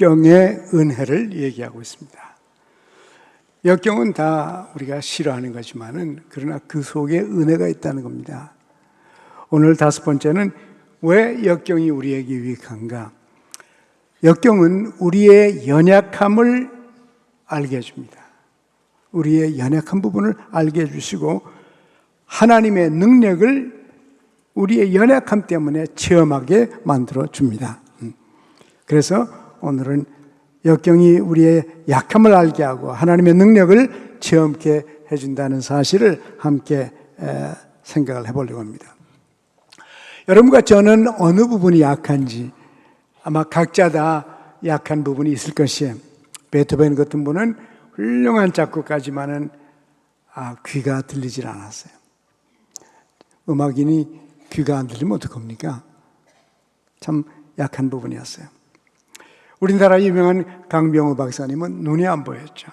역경의 은혜를 얘기하고 있습니다. 역경은 다 우리가 싫어하는 거지만은 그러나 그 속에 은혜가 있다는 겁니다. 오늘 5번째는 왜 역경이 우리에게 유익한가? 역경은 우리의 연약함을 알게 해줍니다. 우리의 연약한 부분을 알게 해주시고 하나님의 능력을 우리의 연약함 때문에 체험하게 만들어 줍니다. 그래서 오늘은 역경이 우리의 약함을 알게 하고 하나님의 능력을 체험케 해준다는 사실을 함께 생각을 해보려고 합니다. 여러분과 저는 어느 부분이 약한지 아마 각자 다 약한 부분이 있을 것이에요. 베토벤 같은 분은 훌륭한 작곡가지만은 귀가 들리질 않았어요. 음악인이 귀가 안 들리면 어떡합니까? 참 약한 부분이었어요. 우리나라 유명한 강병우 박사님은 눈이 안 보였죠.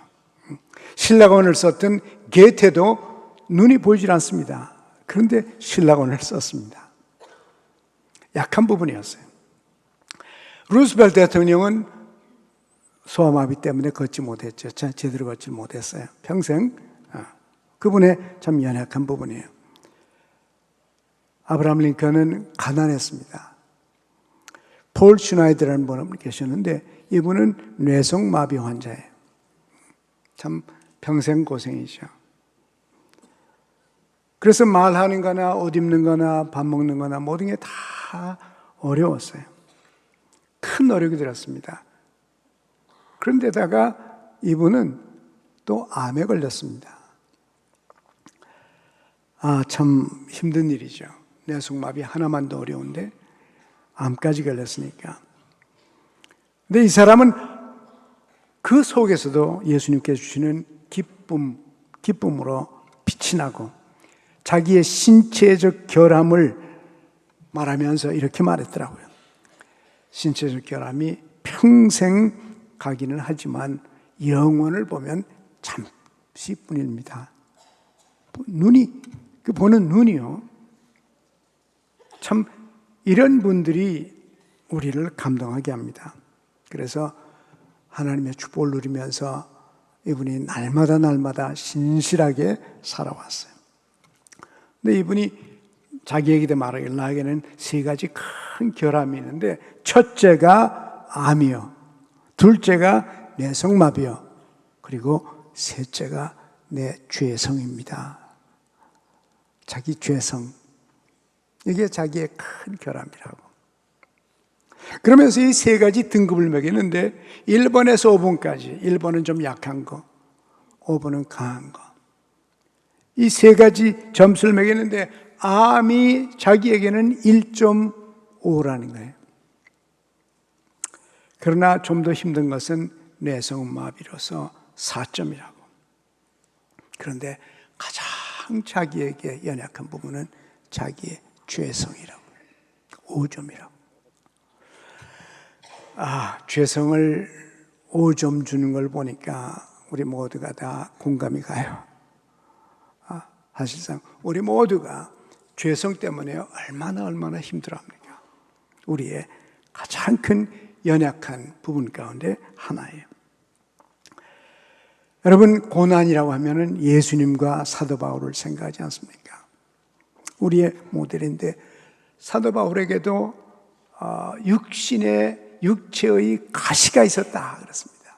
신라권을 썼던 게테도 눈이 보이질 않습니다. 그런데 신라권을 썼습니다. 약한 부분이었어요. 루스벨트 대통령은 소아마비 때문에 걷지 못했죠. 제대로 걷지 못했어요. 평생. 그분의 참 연약한 부분이에요. 아브라함 링컨은 가난했습니다. 폴 슈나이더라는 분이 계셨는데 이분은 뇌성마비 환자예요. 참 평생 고생이죠. 그래서 말하는 거나 옷 입는 거나 밥 먹는 거나 모든 게 다 어려웠어요. 큰 노력이 들었습니다. 그런데다가 이분은 또 암에 걸렸습니다. 참 힘든 일이죠. 뇌성마비 하나만 더 어려운데 암까지 걸렸으니까. 근데 이 사람은 그 속에서도 예수님께서 주시는 기쁨으로 빛이 나고 자기의 신체적 결함을 말하면서 이렇게 말했더라고요. 신체적 결함이 평생 가기는 하지만 영원을 보면 잠시뿐입니다. 그 보는 눈이요. 참 이런 분들이 우리를 감동하게 합니다. 그래서 하나님의 축복을 누리면서 이분이 날마다 신실하게 살아왔어요. 근데 이분이 자기 얘기도 말하길 나에게는 3가지 큰 결함이 있는데 첫째가 암이요, 둘째가 뇌성마비요, 그리고 셋째가 내 죄성입니다. 자기 죄성. 이게 자기의 큰 결함이라고. 그러면서 이 3가지 등급을 매기는데 1번에서 5번까지 1번은 좀 약한 거, 5번은 강한 거. 이 3가지 점수를 매기는데 암이 자기에게는 1.5라는 거예요. 그러나 좀 더 힘든 것은 뇌성마비로서 4점이라고. 그런데 가장 자기에게 연약한 부분은 자기의 죄성이라고. 5점이라고. 죄성을 5점 주는 걸 보니까 우리 모두가 다 공감이 가요. 사실상 우리 모두가 죄성 때문에 얼마나 힘들어합니까? 우리의 가장 큰 연약한 부분 가운데 하나예요. 여러분, 고난이라고 하면은 예수님과 사도 바울을 생각하지 않습니까? 우리의 모델인데 사도 바울에게도 육체의 가시가 있었다 그랬습니다.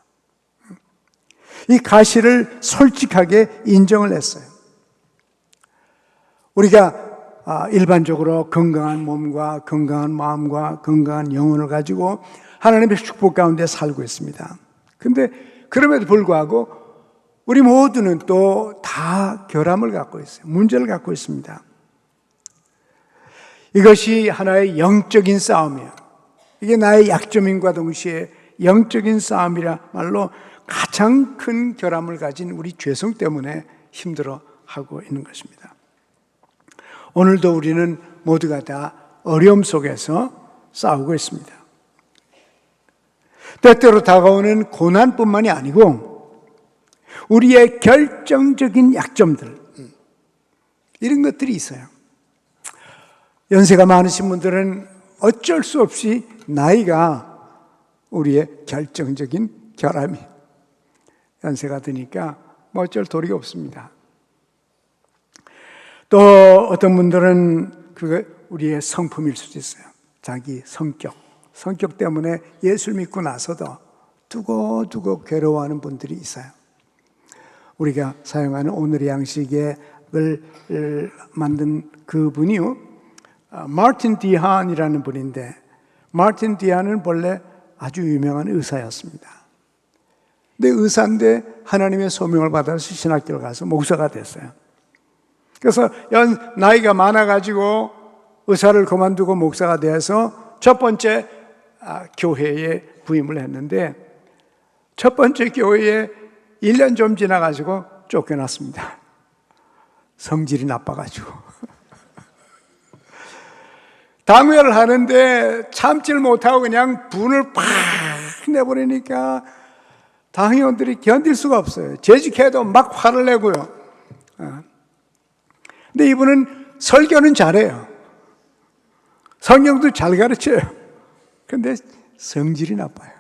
이 가시를 솔직하게 인정을 했어요. 우리가 일반적으로 건강한 몸과 건강한 마음과 건강한 영혼을 가지고 하나님의 축복 가운데 살고 있습니다. 그런데 그럼에도 불구하고 우리 모두는 또 다 결함을 갖고 있어요. 문제를 갖고 있습니다. 이것이 하나의 영적인 싸움이에요. 이게 나의 약점인과 동시에 영적인 싸움이라 말로 가장 큰 결함을 가진 우리 죄성 때문에 힘들어하고 있는 것입니다. 오늘도 우리는 모두가 다 어려움 속에서 싸우고 있습니다. 때때로 다가오는 고난뿐만이 아니고 우리의 결정적인 약점들, 이런 것들이 있어요. 연세가 많으신 분들은 어쩔 수 없이 나이가 우리의 결정적인 결함이 연세가 드니까 뭐 어쩔 도리가 없습니다. 또 어떤 분들은 그게 우리의 성품일 수도 있어요. 자기 성격 때문에 예수를 믿고 나서도 두고두고 괴로워하는 분들이 있어요. 우리가 사용하는 오늘의 양식을 만든 그분이요, 마틴 디한이라는 분인데, 마틴 디한은 본래 아주 유명한 의사였습니다. 근데 의사인데 하나님의 소명을 받아서 신학교를 가서 목사가 됐어요. 그래서 나이가 많아가지고 의사를 그만두고 목사가 되어서 첫 번째 교회에 부임을 했는데, 첫 번째 교회에 1년 좀 지나가지고 쫓겨났습니다. 성질이 나빠가지고. 당회를 하는데 참지를 못하고 그냥 분을 팍 내버리니까 당회원들이 견딜 수가 없어요. 재직해도 막 화를 내고요. 근데 이분은 설교는 잘해요. 성경도 잘 가르쳐요. 근데 성질이 나빠요.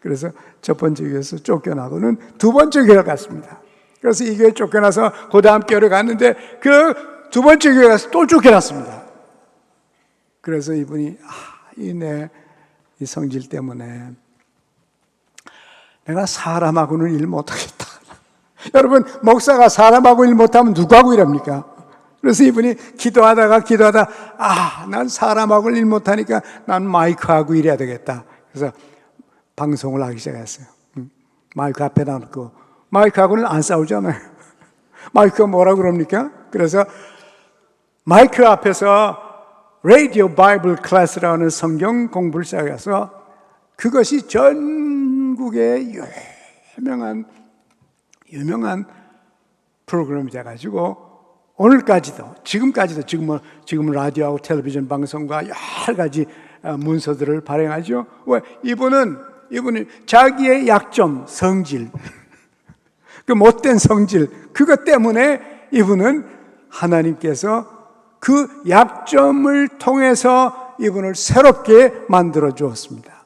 그래서 첫 번째 교회에서 쫓겨나고는 두 번째 교회를 갔습니다. 그래서 이 교회 쫓겨나서 그 다음 교회를 갔는데 그 두 번째 교회 가서 또 쫓겨났습니다. 그래서 이분이 이 성질 때문에 내가 사람하고는 일 못하겠다. 여러분, 목사가 사람하고 일 못하면 누구하고 일합니까? 그래서 이분이 기도하다가 난 사람하고 일 못하니까 난 마이크하고 일해야 되겠다. 그래서 방송을 하기 시작했어요. 마이크 앞에다 놓고. 마이크하고는 안 싸우잖아요. 마이크가 뭐라 그럽니까? 그래서 마이크 앞에서 라디오 바이블 클래스라는 성경 공부를 시작해서 그것이 전국의 유명한 프로그램이 돼가지고 오늘까지도, 지금은 라디오하고 텔레비전 방송과 여러 가지 문서들을 발행하죠. 왜? 이분은 자기의 약점, 성질, 그 못된 성질, 그것 때문에 이분은 하나님께서 그 약점을 통해서 이분을 새롭게 만들어 주었습니다.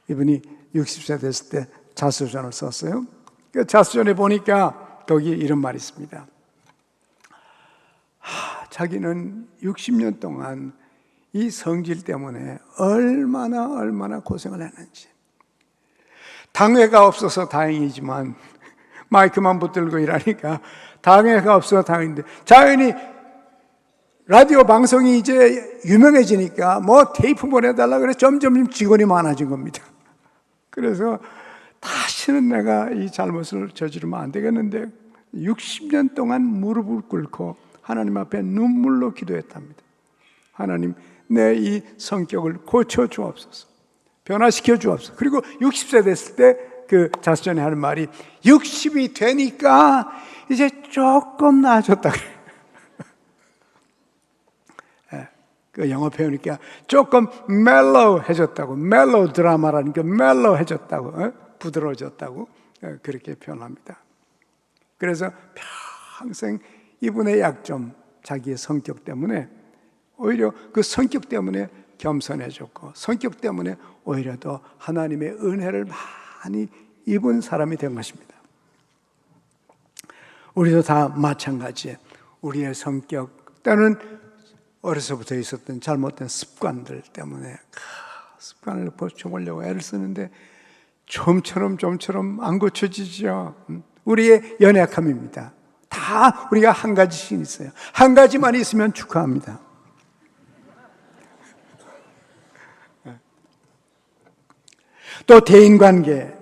이분이 60세 됐을 때 자서전을 썼어요. 그 자서전에 보니까 거기 이런 말이 있습니다. 자기는 60년 동안 이 성질 때문에 얼마나 고생을 했는지. 당회가 없어서 다행이지만 마이크만 붙들고 일하니까 당회가 없어서 다행인데, 자연히 라디오 방송이 이제 유명해지니까 뭐 테이프 보내달라 그래 점점 직원이 많아진 겁니다. 그래서 다시는 내가 이 잘못을 저지르면 안 되겠는데 60년 동안 무릎을 꿇고 하나님 앞에 눈물로 기도했답니다. 하나님, 내 이 성격을 고쳐 주옵소서, 변화시켜 주옵소서. 그리고 60세 됐을 때 그 자서전에 하는 말이 60이 되니까 이제 조금 나아졌다 그래요. 그 영어 표현이니까 조금 멜로우해졌다고, 멜로우 드라마라니까 멜로우해졌다고, 부드러워졌다고 그렇게 표현합니다. 그래서 평생 이분의 약점, 자기의 성격 때문에 오히려 그 성격 때문에 겸손해졌고, 성격 때문에 오히려 더 하나님의 은혜를 많이 입은 사람이 된 것입니다. 우리도 다 마찬가지에 우리의 성격 때는 어려서부터 있었던 잘못된 습관들 때문에 습관을 고쳐보려고 애를 쓰는데 좀처럼 안 고쳐지죠. 우리의 연약함입니다. 다 우리가 한 가지씩 있어요. 한 가지만 있으면 축하합니다. 또 대인관계,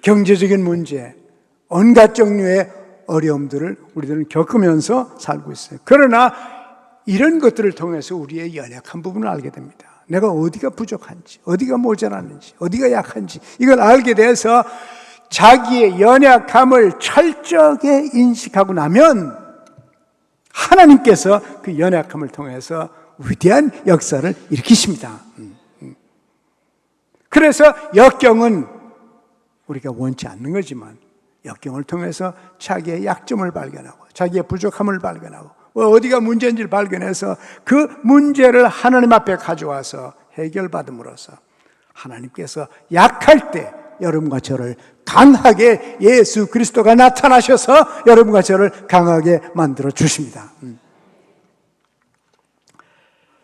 경제적인 문제, 온갖 종류의 어려움들을 우리들은 겪으면서 살고 있어요. 그러나 이런 것들을 통해서 우리의 연약한 부분을 알게 됩니다. 내가 어디가 부족한지, 어디가 모자라는지, 어디가 약한지 이걸 알게 돼서 자기의 연약함을 철저하게 인식하고 나면 하나님께서 그 연약함을 통해서 위대한 역사를 일으키십니다. 그래서 역경은 우리가 원치 않는 거지만 역경을 통해서 자기의 약점을 발견하고 자기의 부족함을 발견하고 어디가 문제인지를 발견해서 그 문제를 하나님 앞에 가져와서 해결받음으로써 하나님께서 약할 때 여러분과 저를 강하게, 예수 그리스도가 나타나셔서 여러분과 저를 강하게 만들어 주십니다.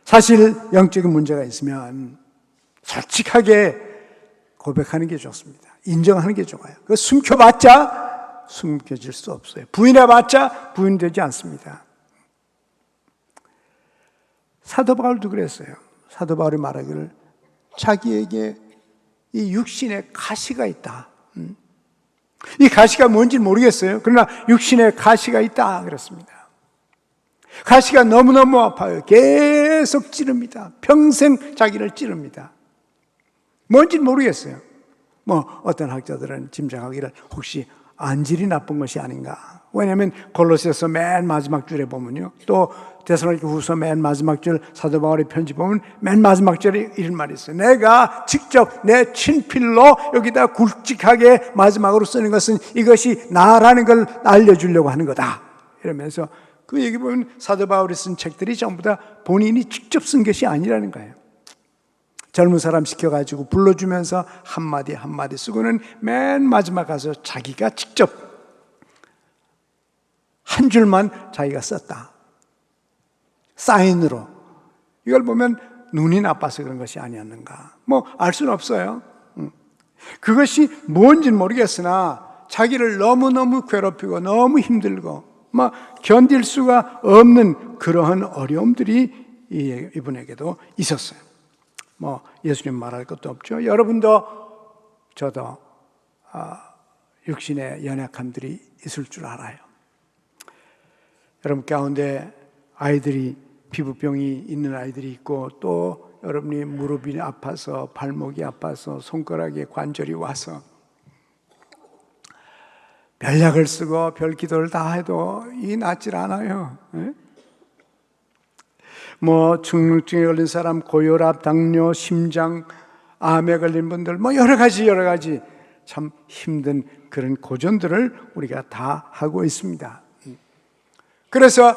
사실 영적인 문제가 있으면 솔직하게 고백하는 게 좋습니다. 인정하는 게 좋아요. 그 숨겨봤자 숨겨질 수 없어요. 부인해봤자 부인되지 않습니다. 사도 바울도 그랬어요. 사도 바울이 말하기를 자기에게 이 육신의 가시가 있다. 이 가시가 뭔지 모르겠어요. 그러나 육신의 가시가 있다 그랬습니다. 가시가 너무너무 아파요. 계속 찌릅니다. 평생 자기를 찌릅니다. 뭔지 모르겠어요. 어떤 학자들은 짐작하기를 혹시 안질이 나쁜 것이 아닌가. 왜냐하면 골로새서 맨 마지막 줄에 보면요, 또 데살로니가 후서 맨 마지막 줄 사도 바울의 편지 보면 맨 마지막 줄에 이런 말이 있어요. 내가 직접 내 친필로 여기다 굵직하게 마지막으로 쓰는 것은 이것이 나라는 걸 알려주려고 하는 거다. 이러면서 그 얘기 보면 사도 바울이 쓴 책들이 전부 다 본인이 직접 쓴 것이 아니라는 거예요. 젊은 사람 시켜가지고 불러주면서 한마디 한마디 쓰고는 맨 마지막 가서 자기가 직접 한 줄만 자기가 썼다. 사인으로. 이걸 보면 눈이 나빠서 그런 것이 아니었는가. 알 수는 없어요. 그것이 뭔지는 모르겠으나 자기를 너무너무 괴롭히고 너무 힘들고 견딜 수가 없는 그러한 어려움들이 이분에게도 있었어요. 예수님 말할 것도 없죠. 여러분도 저도 육신의 연약함들이 있을 줄 알아요. 여러분 가운데 아이들이 피부병이 있는 아이들이 있고, 또 여러분이 무릎이 아파서 발목이 아파서 손가락에 관절이 와서 별약을 쓰고 별 기도를 다 해도 이 낫질 않아요. 중증에 걸린 사람, 고혈압, 당뇨, 심장, 암에 걸린 분들, 여러 가지 참 힘든 그런 고전들을 우리가 다 하고 있습니다. 그래서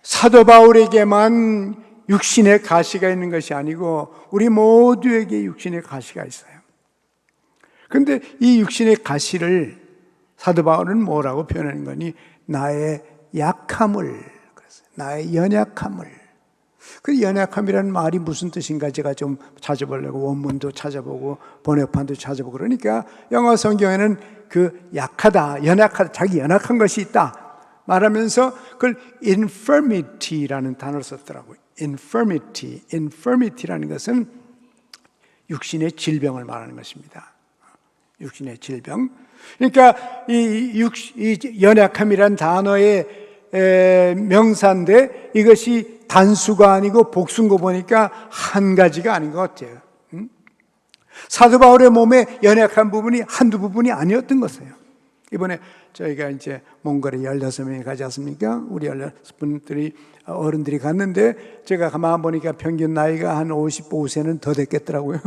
사도 바울에게만 육신의 가시가 있는 것이 아니고 우리 모두에게 육신의 가시가 있어요. 그런데 이 육신의 가시를 사도 바울은 뭐라고 표현하는 거니? 나의 약함을, 나의 연약함을. 그 연약함이라는 말이 무슨 뜻인가 제가 좀 찾아보려고 원문도 찾아보고 번역판도 찾아보고 그러니까 영어 성경에는 그 약하다, 연약하다, 자기 연약한 것이 있다 말하면서 그걸 infirmity라는 단어를 썼더라고요. infirmity라는 것은 육신의 질병을 말하는 것입니다. 육신의 질병. 그러니까 이 연약함이란 단어의 명사인데 이것이 단수가 아니고 복수인 거 보니까 한 가지가 아닌 것 같아요. 사도 바울의 몸에 연약한 부분이 한두 부분이 아니었던 것이에요. 이번에 저희가 이제 몽골에 16명이 가지 않습니까? 우리 16분들이 어른들이 갔는데 제가 가만 보니까 평균 나이가 한 55세는 더 됐겠더라고요.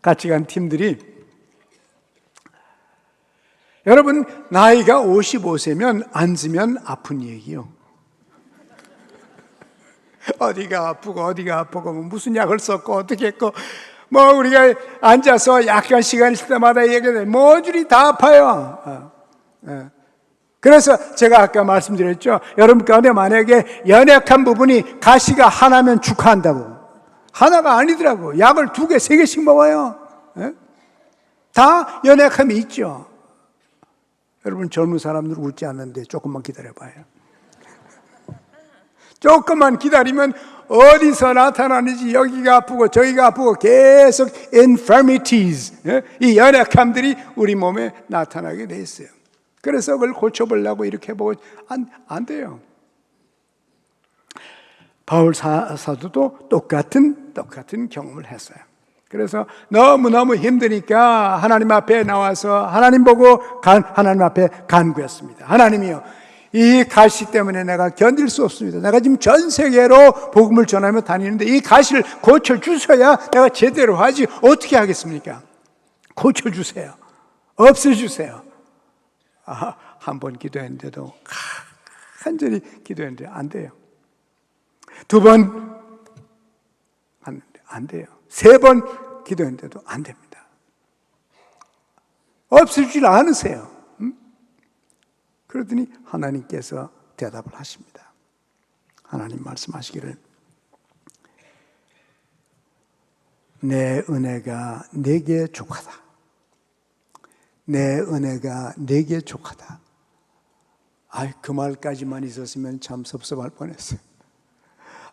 같이 간 팀들이. 여러분, 나이가 55세면 앉으면 아픈 얘기요. 어디가 아프고 무슨 약을 썼고 어떻게 했고 우리가 앉아서 약간 시간 있을 때마다 얘기해 모조리 다 아파요. 그래서 제가 아까 말씀드렸죠. 여러분 가운데 만약에 연약한 부분이 가시가 하나면 축하한다고. 하나가 아니더라고. 약을 2개, 3개씩 먹어요. 다 연약함이 있죠. 여러분 젊은 사람들 웃지 않는데 조금만 기다려봐요. 조금만 기다리면 어디서 나타나는지 여기가 아프고 저기가 아프고 계속 infirmities, 이 연약함들이 우리 몸에 나타나게 돼 있어요. 그래서 그걸 고쳐보려고 이렇게 해보고 안 돼요. 바울 사도도 똑같은 경험을 했어요. 그래서 너무너무 힘드니까 하나님 앞에 나와서 하나님 보고 하나님 앞에 간구했습니다. 하나님이요, 이 가시 때문에 내가 견딜 수 없습니다. 내가 지금 전 세계로 복음을 전하며 다니는데 이 가시를 고쳐주셔야 내가 제대로 하지 어떻게 하겠습니까? 고쳐주세요. 없애주세요. 한 번 기도했는데도 간절히 기도했는데 안 돼요. 2번 안 돼요. 3번 기도했는데도 안 됩니다. 없을 줄 아세요. 그러더니 하나님께서 대답을 하십니다. 하나님 말씀하시기를 내 은혜가 네게 족하다. 내 은혜가 네게 족하다. 그 말까지만 있었으면 참 섭섭할 뻔했어요.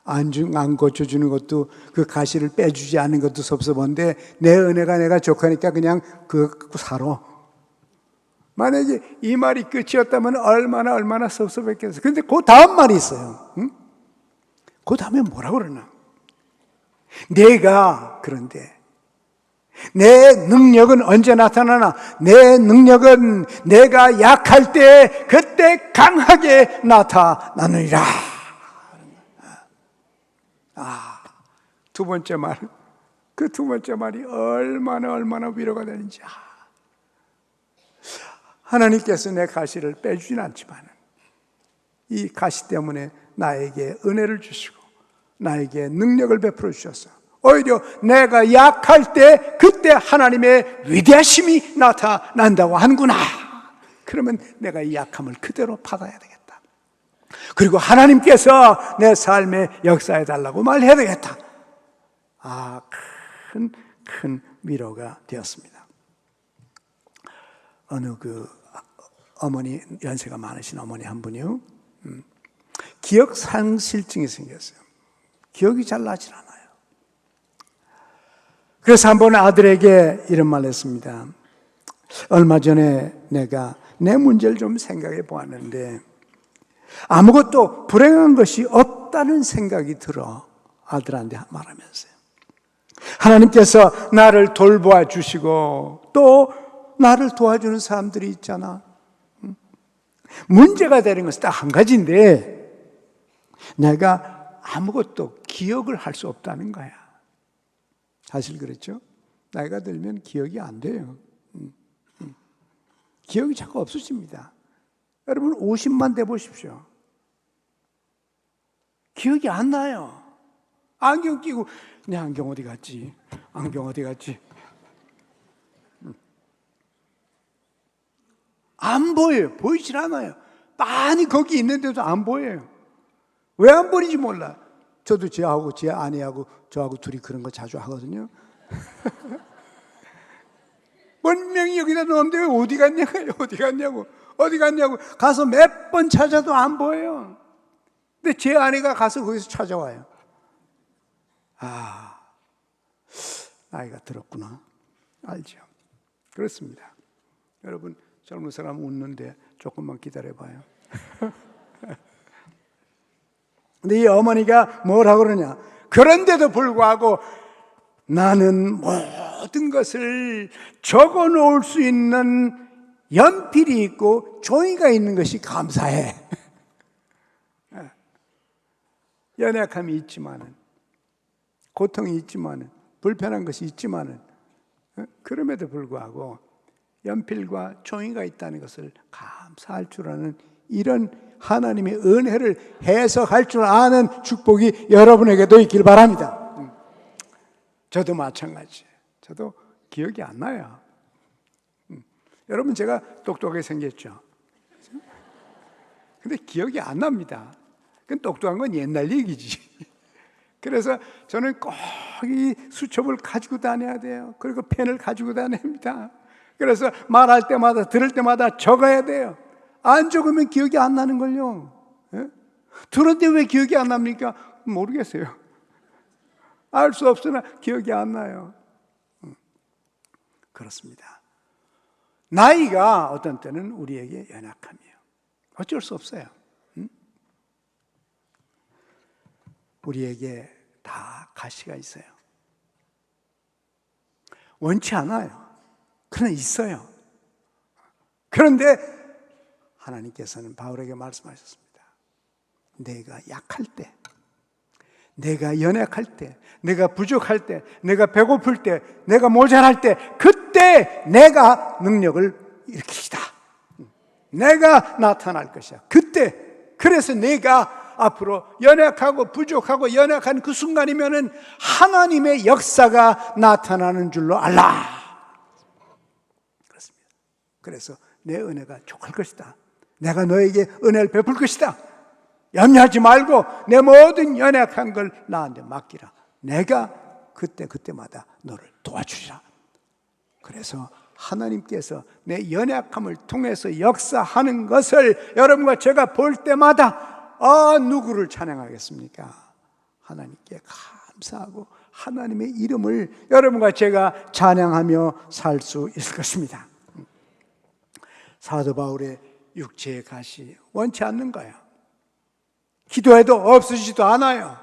안 고쳐주는 것도, 그 가시를 빼주지 않는 것도 섭섭한데 내 은혜가 내가 족하니까 그냥 그거 갖고 살아. 만약에 이 말이 끝이었다면 얼마나 섭섭했겠어요. 그런데 그 다음 말이 있어요. 그 다음에 뭐라고 그러나? 그런데 내 능력은 언제 나타나나? 내 능력은 내가 약할 때 그때 강하게 나타나느니라. 두 번째 말, 그 두 번째 말이 얼마나 위로가 되는지. 하나님께서 내 가시를 빼주진 않지만 이 가시 때문에 나에게 은혜를 주시고 나에게 능력을 베풀어 주셔서 오히려 내가 약할 때 그때 하나님의 위대하심이 나타난다고 하는구나. 그러면 내가 이 약함을 그대로 받아야 되겠다. 그리고 하나님께서 내 삶에 역사해 달라고 말해야 되겠다. 큰 위로가 되었습니다. 어느 어머니, 연세가 많으신 어머니 한 분이요, 기억 상실증이 생겼어요. 기억이 잘 나질 않아요. 그래서 한번 아들에게 이런 말을 했습니다. 얼마 전에 내가 내 문제를 좀 생각해 보았는데 아무것도 불행한 것이 없다는 생각이 들어. 아들한테 말하면서요. 하나님께서 나를 돌보아 주시고 또 나를 도와주는 사람들이 있잖아. 문제가 되는 것은 딱 한 가지인데 내가 아무것도 기억을 할 수 없다는 거야. 사실 그렇죠? 나이가 들면 기억이 안 돼요. 기억이 자꾸 없어집니다. 여러분 50만 돼 보십시오. 기억이 안 나요. 안경 끼고 내 안경 어디 갔지? 안경 어디 갔지? 안 보여요. 보이질 않아요. 많이 거기 있는데도 안 보여요. 왜 안 보이는지 몰라. 저도 쟤하고 제 아내하고 저하고 둘이 그런 거 자주 하거든요. 분명히 여기다 놓는데 왜 어디 갔냐고 가서 몇 번 찾아도 안 보여요. 근데 제 아내가 가서 거기서 찾아와요. 나이가 들었구나. 알죠? 그렇습니다. 여러분 젊은 사람 웃는데 조금만 기다려봐요. 근데 이 어머니가 뭐라고 그러냐? 그런데도 불구하고 나는 모든 것을 적어 놓을 수 있는 연필이 있고 종이가 있는 것이 감사해. 연약함이 있지만은, 고통이 있지만은, 불편한 것이 있지만은, 그럼에도 불구하고 연필과 종이가 있다는 것을 감사할 줄 아는 이런 하나님의 은혜를 해석할 줄 아는 축복이 여러분에게도 있길 바랍니다. 저도 마찬가지예요. 저도 기억이 안 나요. 여러분 제가 똑똑하게 생겼죠. 근데 기억이 안 납니다. 그건 똑똑한 건 옛날 얘기지. 그래서 저는 꼭 이 수첩을 가지고 다녀야 돼요. 그리고 펜을 가지고 다닙니다. 그래서 말할 때마다 들을 때마다 적어야 돼요. 안 적으면 기억이 안 나는 걸요. 들었는데 왜 기억이 안 납니까? 모르겠어요. 알 수 없으나 기억이 안 나요. 그렇습니다. 나이가 어떤 때는 우리에게 연약함이에요. 어쩔 수 없어요. 우리에게 다 가시가 있어요. 원치 않아요. 그러나 있어요. 그런데 하나님께서는 바울에게 말씀하셨습니다. 내가 약할 때, 내가 연약할 때, 내가 부족할 때, 내가 배고플 때, 내가 모자랄 때, 그때 내가 능력을 일으키시다. 내가 나타날 것이야. 그때, 그래서 내가 앞으로 연약하고 부족하고 연약한 그 순간이면은 하나님의 역사가 나타나는 줄로 알라. 그렇습니다. 그래서 내 은혜가 족할 것이다. 내가 너에게 은혜를 베풀 것이다. 염려하지 말고 내 모든 연약한 걸 나한테 맡기라. 내가 그때마다 너를 도와주리라. 그래서 하나님께서 내 연약함을 통해서 역사하는 것을 여러분과 제가 볼 때마다 누구를 찬양하겠습니까? 하나님께 감사하고 하나님의 이름을 여러분과 제가 찬양하며 살 수 있을 것입니다. 사도 바울의 육체의 가시 원치 않는 거예요. 기도해도 없어지지도 않아요.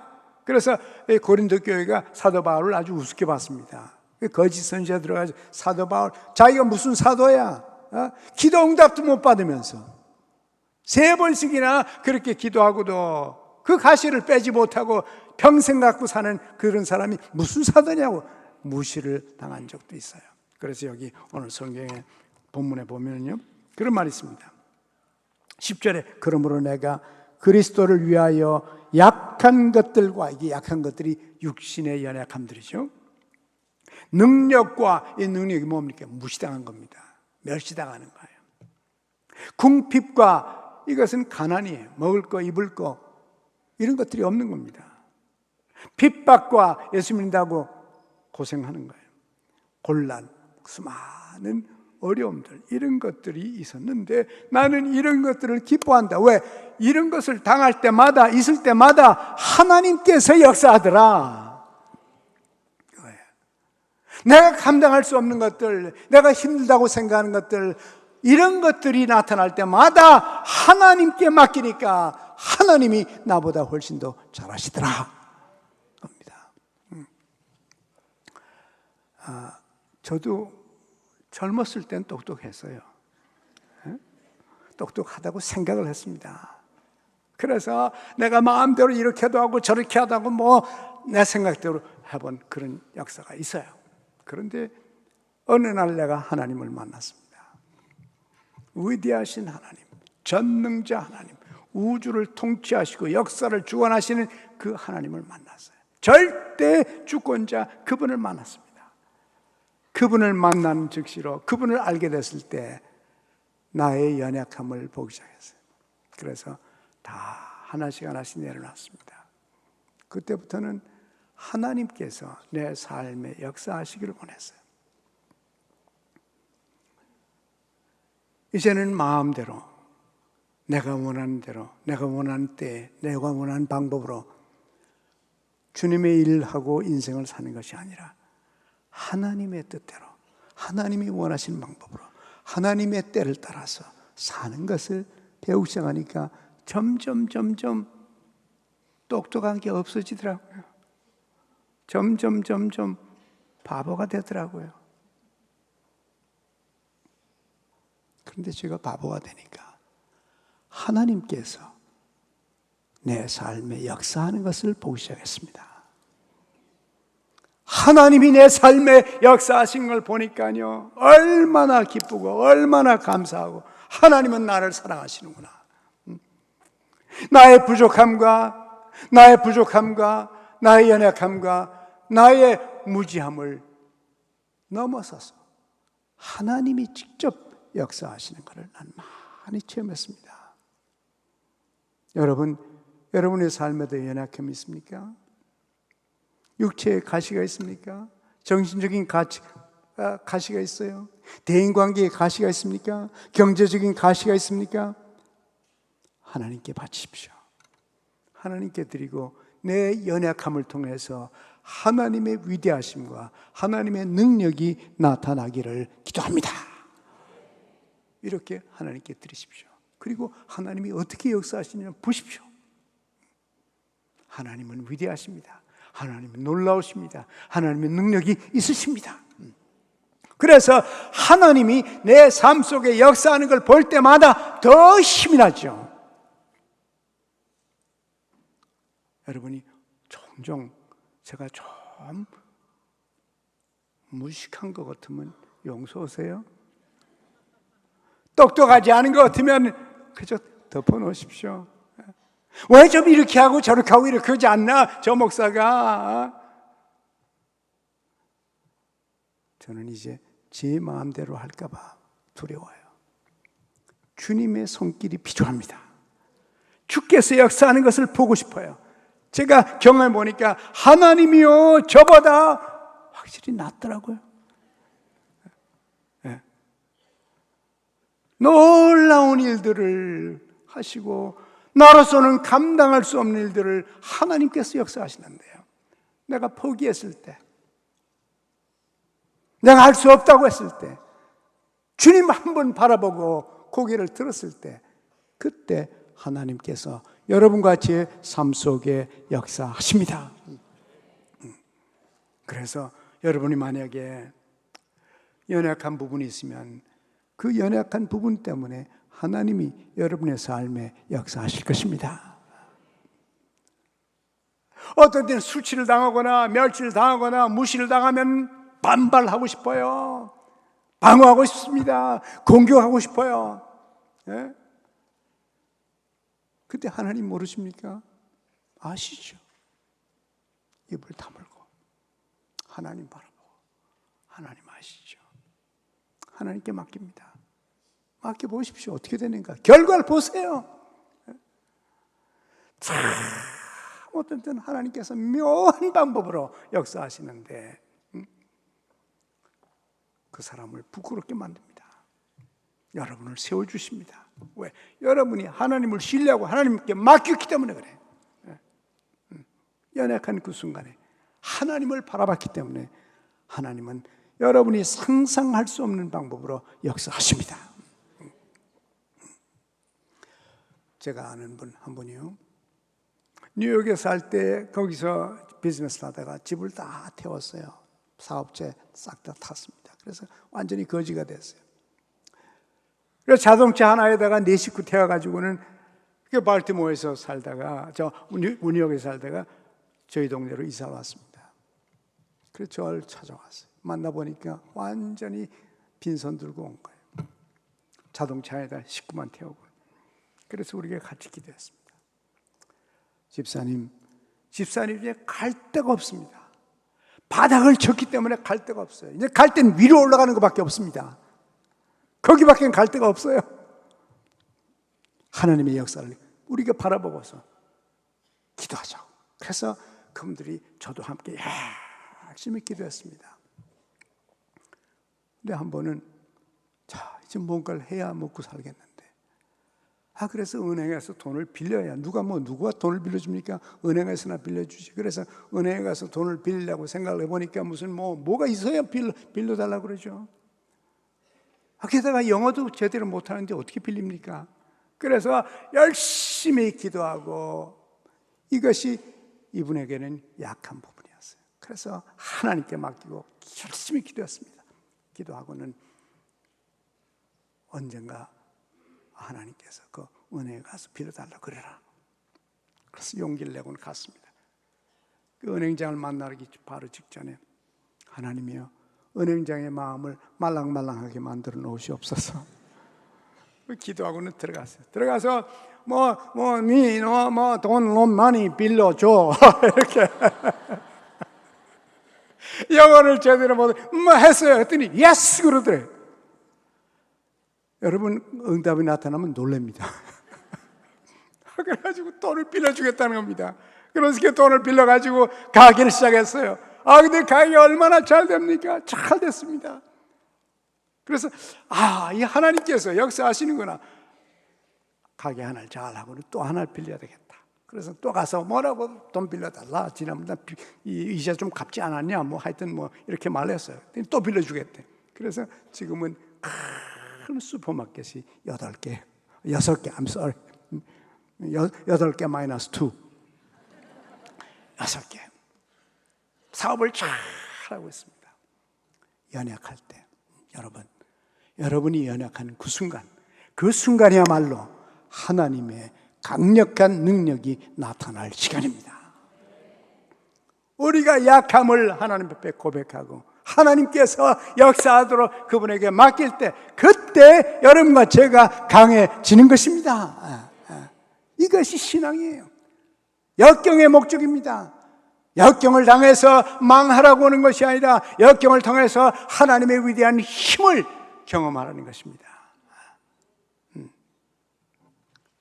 그래서 고린도 교회가 사도 바울을 아주 우습게 봤습니다. 거짓 선지자 들어가서 사도 바울, 자기가 무슨 사도야? 기도 응답도 못 받으면서 3번씩이나 그렇게 기도하고도 그 가시를 빼지 못하고 평생 갖고 사는 그런 사람이 무슨 사도냐고 무시를 당한 적도 있어요. 그래서 여기 오늘 성경의 본문에 보면요, 그런 말이 있습니다. 10절에 그러므로 내가 그리스도를 위하여 약한 것들과, 이게 약한 것들이 육신의 연약함들이죠. 능력과 이 능력이 뭡니까? 무시당한 겁니다. 멸시당하는 거예요. 궁핍과 이것은 가난이에요. 먹을 거, 입을 거 이런 것들이 없는 겁니다. 핍박과 예수 믿는다고 고생하는 거예요. 곤란, 수많은 어려움들 이런 것들이 있었는데 나는 이런 것들을 기뻐한다. 왜? 이런 것을 당할 때마다 있을 때마다 하나님께서 역사하더라. 내가 감당할 수 없는 것들, 내가 힘들다고 생각하는 것들, 이런 것들이 나타날 때마다 하나님께 맡기니까 하나님이 나보다 훨씬 더 잘하시더라 겁니다. 저도 젊었을 땐 똑똑했어요. 똑똑하다고 생각을 했습니다. 그래서 내가 마음대로 이렇게도 하고 저렇게 하도 하고 뭐 내 생각대로 해본 그런 역사가 있어요. 그런데 어느 날 내가 하나님을 만났습니다. 위대하신 하나님, 전능자 하나님, 우주를 통치하시고 역사를 주관하시는 그 하나님을 만났어요. 절대 주권자 그분을 만났습니다. 그분을 만난 즉시로 그분을 알게 됐을 때 나의 연약함을 보기 시작했어요. 그래서 다 하나씩 하나씩 내려놨습니다. 그때부터는 하나님께서 내 삶에 역사하시기를 원했어요. 이제는 마음대로 내가 원하는 대로, 내가 원하는 때에, 내가 원하는 방법으로 주님의 일을 하고 인생을 사는 것이 아니라 하나님의 뜻대로, 하나님이 원하시는 방법으로, 하나님의 때를 따라서 사는 것을 배우기 시작하니까 점점 똑똑한 게 없어지더라고요. 점점 바보가 되더라고요. 그런데 제가 바보가 되니까 하나님께서 내 삶에 역사하는 것을 보기 시작했습니다. 하나님이 내 삶에 역사하신 걸 보니까요, 얼마나 기쁘고 얼마나 감사하고, 하나님은 나를 사랑하시는구나. 나의 부족함과 나의 연약함과 나의 무지함을 넘어서서 하나님이 직접 역사하시는 것을 난 많이 체험했습니다. 여러분의 삶에도 연약함이 있습니까? 육체의 가시가 있습니까? 정신적인 가시가 있어요? 대인관계의 가시가 있습니까? 경제적인 가시가 있습니까? 하나님께 바치십시오. 하나님께 드리고 내 연약함을 통해서 하나님의 위대하심과 하나님의 능력이 나타나기를 기도합니다. 이렇게 하나님께 드리십시오. 그리고 하나님이 어떻게 역사하시느냐 보십시오. 하나님은 위대하십니다. 하나님은 놀라우십니다. 하나님의 능력이 있으십니다. 그래서 하나님이 내 삶 속에 역사하는 걸 볼 때마다 더 힘이 나죠. 여러분이 종종 제가 좀 무식한 것 같으면 용서하세요. 똑똑하지 않은 것 같으면 그저 덮어놓으십시오. 왜 좀 이렇게 하고 저렇게 하고 이렇게 하지 않나? 저 목사가. 저는 이제 제 마음대로 할까 봐 두려워요. 주님의 손길이 필요합니다. 주께서 역사하는 것을 보고 싶어요. 제가 경험해 보니까 하나님이요 저보다 확실히 낫더라고요. 네. 놀라운 일들을 하시고 나로서는 감당할 수 없는 일들을 하나님께서 역사하시는데요. 내가 포기했을 때, 내가 할 수 없다고 했을 때, 주님 한 번 바라보고 고개를 들었을 때, 그때 하나님께서 여러분과 제 삶 속에 역사하십니다. 그래서 여러분이 만약에 연약한 부분이 있으면 그 연약한 부분 때문에 하나님이 여러분의 삶에 역사하실 것입니다. 어떤 때는 수치를 당하거나 멸치를 당하거나 무시를 당하면 반발하고 싶어요. 방어하고 싶습니다. 공격하고 싶어요. 예? 근데 하나님 모르십니까? 아시죠? 입을 다물고 하나님 바라보고 하나님 아시죠? 하나님께 맡깁니다. 맡겨보십시오. 어떻게 되는가? 결과를 보세요. 참 어떤 때는 하나님께서 묘한 방법으로 역사하시는데 그 사람을 부끄럽게 만듭니다. 여러분을 세워주십니다. 왜? 여러분이 하나님을 신뢰하고 하나님께 맡겼기 때문에 그래. 연약한 그 순간에 하나님을 바라봤기 때문에 하나님은 여러분이 상상할 수 없는 방법으로 역사하십니다. 제가 아는 분 한 분이요, 뉴욕에 살 때 거기서 비즈니스를 하다가 집을 다 태웠어요. 사업체 싹 다 탔습니다. 그래서 완전히 거지가 됐어요. 그래서 자동차 하나에다가 4식구 태워가지고는 발티모어에서 살다가 뉴욕에 살다가 저희 동네로 이사 왔습니다. 그래서 저를 찾아왔어요. 만나보니까 완전히 빈손 들고 온 거예요. 자동차에다 식구만 태우고. 그래서 우리가 같이 기도했습니다. 집사님 이제 갈 데가 없습니다. 바닥을 쳤기 때문에 갈 데가 없어요. 이제 갈 땐 위로 올라가는 것밖에 없습니다. 거기밖에 갈 데가 없어요. 하나님의 역사를 우리가 바라보고서 기도하자고. 그래서 그분들이 저도 함께 열심히 기도했습니다. 근데 한 번은 자 이제 뭔가를 해야 먹고 살겠는데 그래서 은행에서 돈을 빌려야 누가 돈을 빌려줍니까? 은행에서나 빌려주지. 그래서 은행에 가서 돈을 빌리려고 생각을 해보니까 무슨 뭐가 있어야 빌려달라고 그러죠. 게다가 영어도 제대로 못하는데 어떻게 빌립니까? 그래서 열심히 기도하고 이것이 이분에게는 약한 부분이었어요. 그래서 하나님께 맡기고 열심히 기도했습니다. 기도하고는 언젠가 하나님께서 그 은행에 가서 빌려달라고 그래라. 그래서 용기를 내고는 갔습니다. 그 은행장을 만나기 바로 직전에 하나님이여 은행장의 마음을 말랑말랑하게 만들어 놓으시옵소서. 기도하고는 들어갔어요. 들어가서 돈 많이 빌려줘 이렇게 영어를 제대로 못 했어요. 했더니 예스 그러더래요. 여러분 응답이 나타나면 놀랍니다. 그래가지고 돈을 빌려주겠다는 겁니다. 그래서 그 돈을 빌려가지고 가게를 시작했어요. 근데 가게가 얼마나 잘 됩니까? 잘 됐습니다. 그래서 이 하나님께서 역사하시는구나. 가게 하나를 잘하고는 또 하나를 빌려야 되겠다. 그래서 또 가서 뭐라고 돈 빌려달라. 지난번에 이자 좀 갚지 않았냐? 하여튼 이렇게 말했어요. 또 빌려주겠대. 그래서 지금은 큰 슈퍼마켓이 8개, 6개, I'm sorry. 8개 마이너스 2. 6개. 사업을 잘 하고 있습니다. 연약할 때, 여러분이 연약한 그 순간이야말로 하나님의 강력한 능력이 나타날 시간입니다. 우리가 약함을 하나님 앞에 고백하고 하나님께서 역사하도록 그분에게 맡길 때 그때 여러분과 제가 강해지는 것입니다. 이것이 신앙이에요. 역경의 목적입니다. 역경을 당해서 망하라고 하는 것이 아니라 역경을 통해서 하나님의 위대한 힘을 경험하라는 것입니다.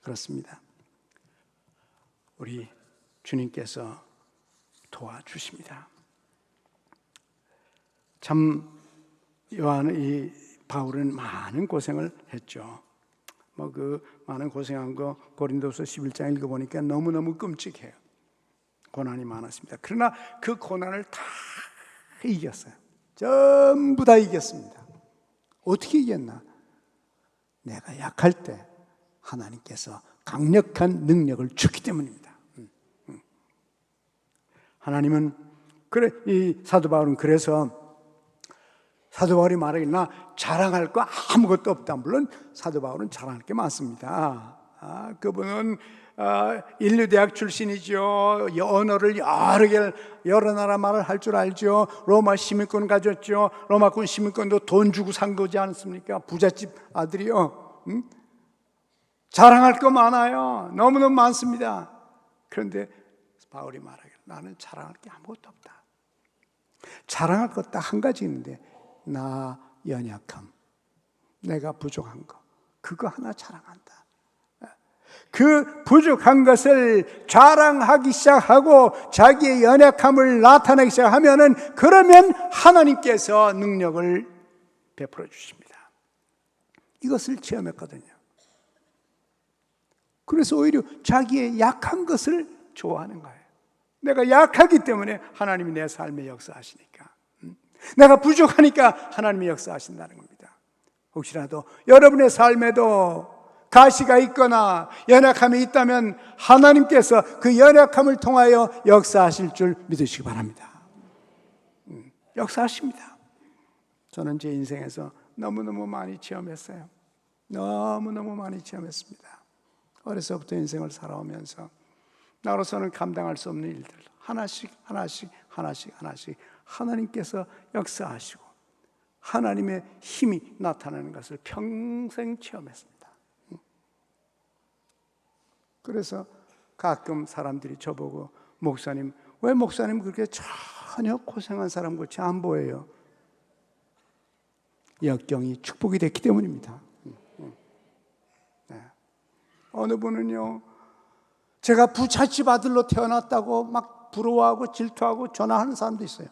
그렇습니다. 우리 주님께서 도와주십니다. 참 이 바울은 많은 고생을 했죠. 그 많은 고생한 거 고린도서 11장 읽어보니까 너무너무 끔찍해요. 고난이 많았습니다. 그러나 그 고난을 다 이겼어요. 전부 다 이겼습니다. 어떻게 이겼나? 내가 약할 때 하나님께서 강력한 능력을 주기 때문입니다. 하나님은 이 사도 바울은 그래서 사도 바울이 말하길 나 자랑할 거 아무것도 없다. 물론 사도 바울은 자랑할 게 많습니다. 그분은 인류대학 출신이죠. 언어를 여러 나라 말을 할 줄 알죠. 로마 시민권 가졌죠. 로마군 시민권도 돈 주고 산 거지 않습니까? 부잣집 아들이요. 자랑할 거 많아요. 너무너무 많습니다. 그런데 바울이 말하길 나는 자랑할 게 아무것도 없다. 자랑할 것 딱 한 가지 있는데 나 연약함, 내가 부족한 거, 그거 하나 자랑한다. 그 부족한 것을 자랑하기 시작하고 자기의 연약함을 나타내기 시작하면은 그러면 하나님께서 능력을 베풀어 주십니다. 이것을 체험했거든요. 그래서 오히려 자기의 약한 것을 좋아하는 거예요. 내가 약하기 때문에 하나님이 내 삶에 역사하시니까, 내가 부족하니까 하나님이 역사하신다는 겁니다. 혹시라도 여러분의 삶에도 가시가 있거나 연약함이 있다면 하나님께서 그 연약함을 통하여 역사하실 줄 믿으시기 바랍니다. 역사하십니다. 저는 제 인생에서 너무너무 많이 체험했어요. 너무너무 많이 체험했습니다. 어려서부터 인생을 살아오면서 나로서는 감당할 수 없는 일들 하나씩 하나님께서 역사하시고 하나님의 힘이 나타나는 것을 평생 체험했습니다. 그래서 가끔 사람들이 저보고 목사님, 왜 목사님 그렇게 전혀 고생한 사람 같이 안 보여요? 역경이 축복이 됐기 때문입니다. 네. 어느 분은요, 제가 부잣집 아들로 태어났다고 막 부러워하고 질투하고 전화하는 사람도 있어요.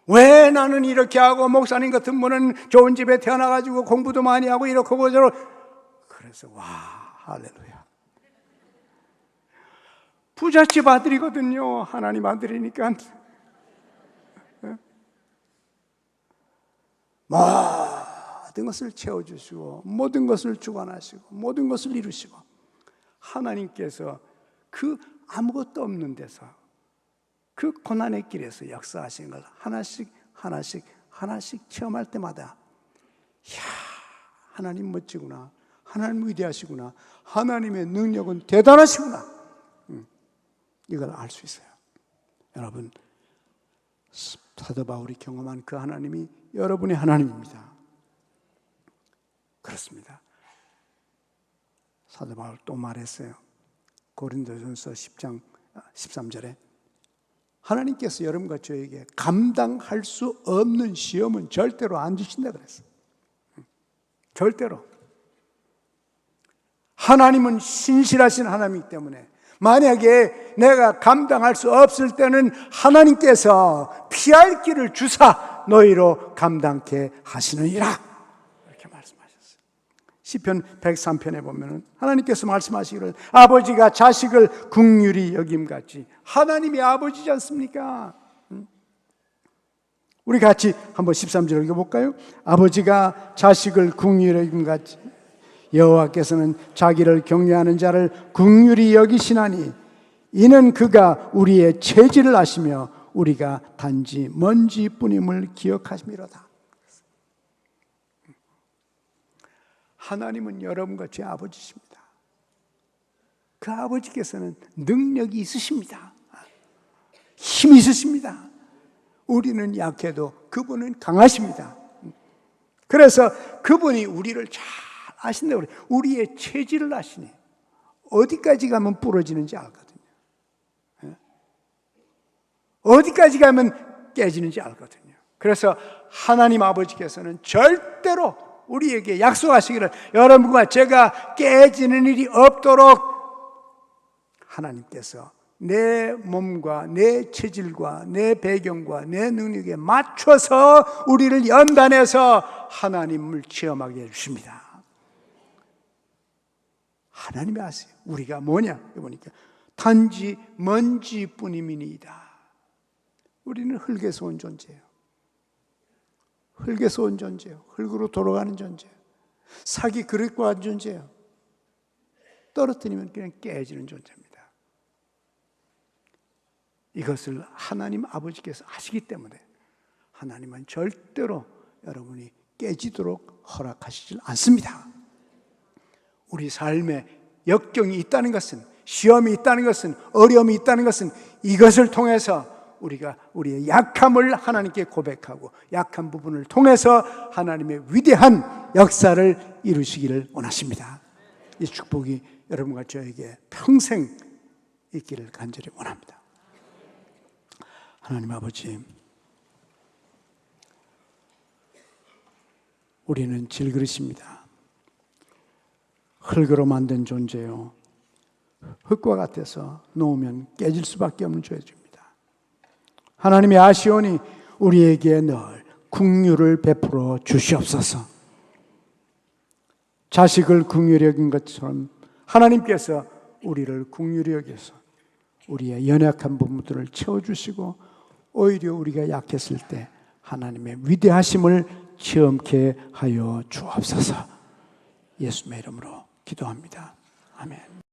왜 나는 이렇게 하고 목사님 같은 분은 좋은 집에 태어나가지고 공부도 많이 하고 이렇게 하고 저렇게. 그래서 와, 할렐루야. 부잣집 아들이거든요. 하나님 아들이니까. 모든 것을 채워주시고 모든 것을 주관하시고 모든 것을 이루시고 하나님께서 그 아무것도 없는 데서 그 고난의 길에서 역사하시는 걸 하나씩 체험할 때마다 이야, 하나님 멋지구나, 하나님 위대하시구나, 하나님의 능력은 대단하시구나, 이걸 알 수 있어요. 여러분, 사도 바울이 경험한 그 하나님이 여러분의 하나님입니다. 그렇습니다. 사도 바울 또 말했어요. 고린도전서 10장 13절에 하나님께서 여러분과 저에게 감당할 수 없는 시험은 절대로 안 주신다 그랬어요. 절대로. 하나님은 신실하신 하나님이기 때문에 만약에 내가 감당할 수 없을 때는 하나님께서 피할 길을 주사 너희로 감당케 하시느니라, 이렇게 말씀하셨어요. 시편 103편에 보면은 하나님께서 말씀하시기를 아버지가 자식을 긍휼히 여김같이, 하나님이 아버지지 않습니까? 우리 같이 한번 13절 읽어볼까요? 아버지가 자식을 긍휼히 여김같이 여호와께서는 자기를 경외하는 자를 긍휼히 여기시나니 이는 그가 우리의 체질을 아시며 우리가 단지 먼지뿐임을 기억하심이로다. 하나님은 여러분과 제 아버지십니다. 그 아버지께서는 능력이 있으십니다. 힘이 있으십니다. 우리는 약해도 그분은 강하십니다. 그래서 그분이 우리를 잘 아신다고 그래요. 우리의 체질을 아시니 어디까지 가면 부러지는지 알거든요. 어디까지 가면 깨지는지 알거든요. 그래서 하나님 아버지께서는 절대로 우리에게 약속하시기를 여러분과 제가 깨지는 일이 없도록 하나님께서 내 몸과 내 체질과 내 배경과 내 능력에 맞춰서 우리를 연단해서 하나님을 체험하게 해주십니다. 하나님이 아세요. 우리가 뭐냐? 보니까 단지 먼지뿐이니이다. 우리는 흙에서 온 존재예요. 흙에서 온 존재예요. 흙으로 돌아가는 존재예요. 사기 그릇과 같은 존재예요. 떨어뜨리면 그냥 깨지는 존재입니다. 이것을 하나님 아버지께서 하시기 때문에 하나님은 절대로 여러분이 깨지도록 허락하시질 않습니다. 우리 삶에 역경이 있다는 것은, 시험이 있다는 것은, 어려움이 있다는 것은 이것을 통해서 우리가 우리의 약함을 하나님께 고백하고 약한 부분을 통해서 하나님의 위대한 역사를 이루시기를 원하십니다. 이 축복이 여러분과 저에게 평생 있기를 간절히 원합니다. 하나님 아버지, 우리는 질그릇입니다. 흙으로 만든 존재요, 흙과 같아서 놓으면 깨질 수밖에 없는 존재입니다. 하나님이 아시오니 우리에게 늘 긍휼을 베풀어 주시옵소서. 자식을 긍휼히 여긴 것처럼 하나님께서 우리를 긍휼히 여겨서 우리의 연약한 부분들을 채워주시고 오히려 우리가 약했을 때 하나님의 위대하심을 체험케 하여 주옵소서. 예수님의 이름으로 기도합니다. 아멘.